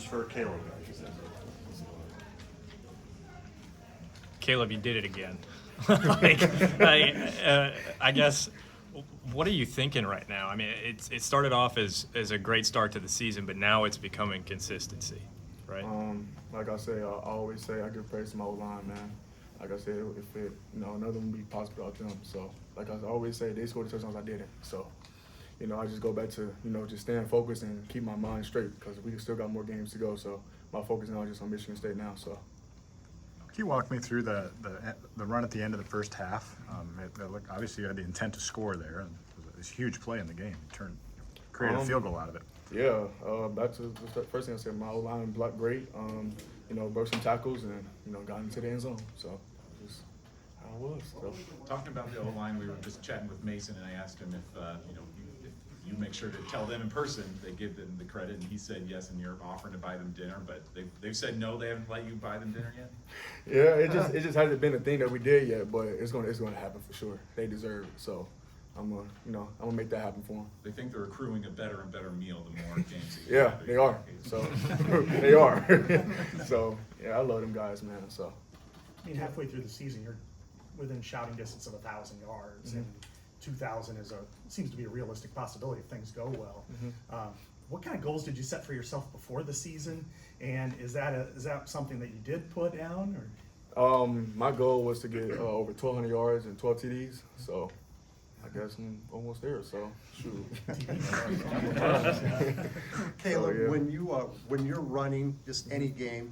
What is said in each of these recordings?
for Kaleb. Kaleb, you did it again. I guess, what are you thinking right now? I mean, it started off as a great start to the season, but now it's becoming consistency, right? Like I say, I always say I give praise to my O-line, man. Like I said, if it, another one would be possible without them. So, like I always say, they scored the touchdowns, I didn't. So, I just go back to, just staying focused and keep my mind straight because we still got more games to go. So, my focus now is just on Michigan State now. So. Can you walk me through the run at the end of the first half? Obviously, you had the intent to score there, and it was a huge play in the game. You created a field goal out of it. Yeah, back to the first thing I said, my O-line blocked great. Broke some tackles and got into the end zone. So just how it was. So. Talking about the O-line, we were just chatting with Mason, and I asked him if if you make sure to tell them in person, they give them the credit, and he said yes, and you're offering to buy them dinner, but they've said no, they haven't let you buy them dinner yet. Yeah, it just hasn't been a thing that we did yet, but it's gonna happen for sure. They deserve it, so I'm gonna make that happen for them. They think they're accruing a better and better meal the more games. That you Yeah, have. they are. So they are. So yeah, I love them guys, man. So. I mean, halfway through the season, you're within shouting distance of 1,000 yards, and 2,000 seems to be a realistic possibility if things go well. What kind of goals did you set for yourself before the season, and is that something that you did put down, or? My goal was to get over 1,200 yards and 12 TDs. So. I guess I'm almost there, so shoot. Kaleb, when you're running just any game,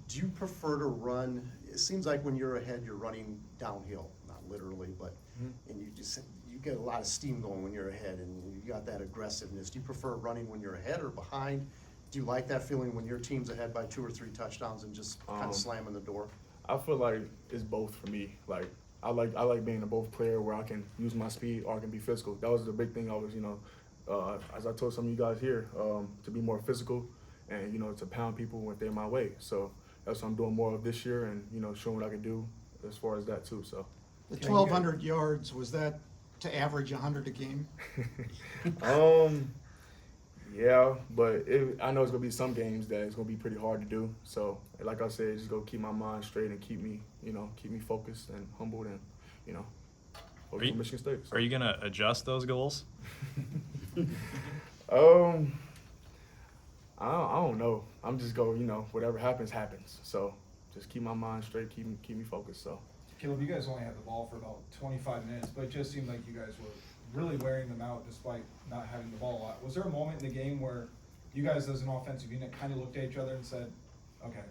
do you prefer to run? It seems like when you're ahead, you're running downhill, not literally, but and you get a lot of steam going when you're ahead, and you got that aggressiveness. Do you prefer running when you're ahead or behind? Do you like that feeling when your team's ahead by 2 or 3 touchdowns and just kind of slamming the door? I feel like it's both for me. Like I like being a both player where I can use my speed or I can be physical. That was the big thing. I was, as I told some of you guys here, to be more physical and to pound people if they're my way. So that's what I'm doing more of this year, and showing what I can do as far as that too. So the 1,200 yards, was that to average 100 a game? Yeah, but I know it's gonna be some games that it's gonna be pretty hard to do. So, like I said, just go keep my mind straight and keep me focused and humbled, and focus on Michigan State. So. Are you gonna adjust those goals? I don't know. I'm just whatever happens, happens. So, just keep my mind straight, keep me focused. So. Caleb, you guys only had the ball for about 25 minutes, but it just seemed like you guys were really wearing them out despite not having the ball a lot. Was there a moment in the game where you guys as an offensive unit kind of looked at each other and said, okay,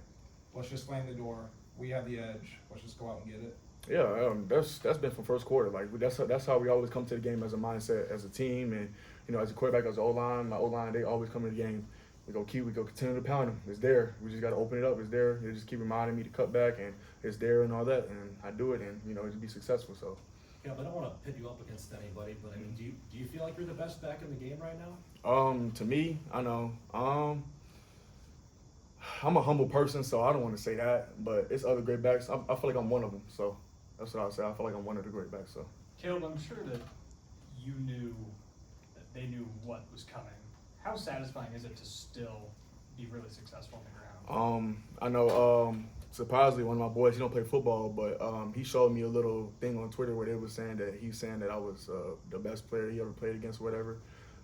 let's just slam the door, we have the edge, let's just go out and get it? Yeah, that's been from first quarter. Like that's how we always come to the game as a mindset, as a team, and as a quarterback, as an O-line, my O-line, they always come to the game. We go continue to pound them. It's there. We just got to open it up. It's there. They just keep reminding me to cut back, and it's there and all that, and I do it, and just be successful. So. Yeah, but I don't want to pit you up against anybody, but I mean, do you feel like you're the best back in the game right now? To me, I know. I'm a humble person, so I don't want to say that, but it's other great backs. I feel like I'm one of them, so that's what I'll say. I feel like I'm one of the great backs. So. Caleb, I'm sure that you knew that they knew what was coming. How satisfying is it to still be really successful on the ground? I know. Surprisingly, one of my boys, he don't play football, but he showed me a little thing on Twitter where they was saying that I was the best player he ever played against, or whatever.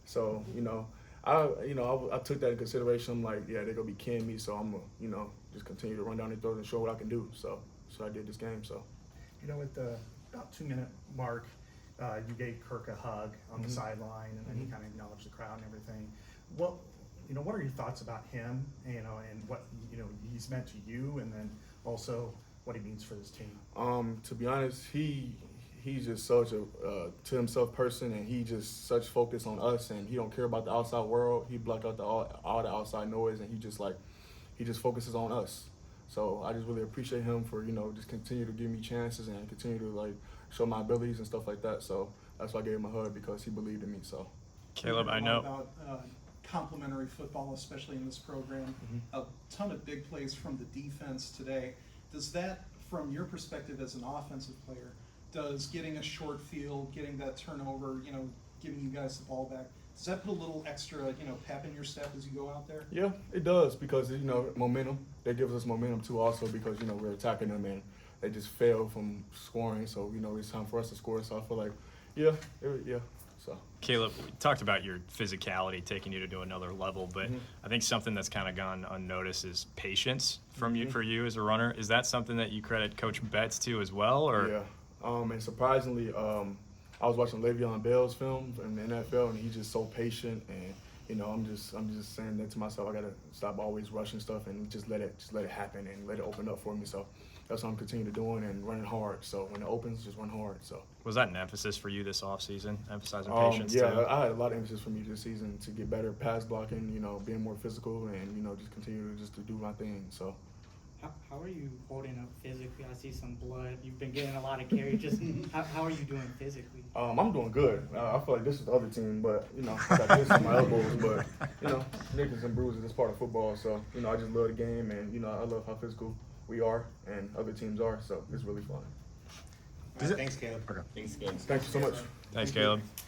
So I took that in consideration. I'm like, yeah, they're gonna be kidding me, so I'm gonna just continue to run down their throats and show what I can do. So I did this game. So At the about 2-minute mark, you gave Kirk a hug on the sideline, and then you kind of acknowledged the crowd and everything. What are your thoughts about him, and what he's meant to you, and then also what he means for this team? To be honest, he's just such a to himself person, and he just such focus on us, and he don't care about the outside world. He blocked out all the outside noise, and he just focuses on us. So I just really appreciate him for just continue to give me chances and continue to show my abilities and stuff like that. So that's why I gave him a hug, because he believed in me. So Caleb, I know. About complementary football, especially in this program. A ton of big plays from the defense today. Does that, from your perspective as an offensive player, does getting a short field, getting that turnover, giving you guys the ball back, Does that put a little extra, pep in your step as you go out there? Yeah, it does because momentum. That gives us momentum too, also because we're attacking them and they just fail from scoring. So it's time for us to score. So I feel like, yeah. So Kaleb, we talked about your physicality taking you to another level, but I think something that's kind of gone unnoticed is patience from you for you as a runner. Is that something that you credit Coach Betts to as well, or? yeah, and surprisingly, I was watching Le'Veon Bell's film in the NFL, and he's just so patient. And I'm just saying that to myself. I gotta stop always rushing stuff and just let it happen and let it open up for me. So that's what I'm continuing to doing and running hard. So when it opens, just run hard. So Was that an emphasis for you this offseason, emphasizing patience yeah, too? I had a lot of emphasis for me this season to get better pass blocking. Being more physical and just continue to do my thing. So. How are you holding up physically? I see some blood. You've been getting a lot of carry. Just how are you doing physically? I'm doing good. I feel like this is the other team, but I got this on my elbows. But nickels and bruises is part of football. So I just love the game, and I love how physical we are and other teams are. So it's really fun. Thanks, Kaleb. Okay. Thanks, Kaleb. Thank you so much. Thanks, Kaleb.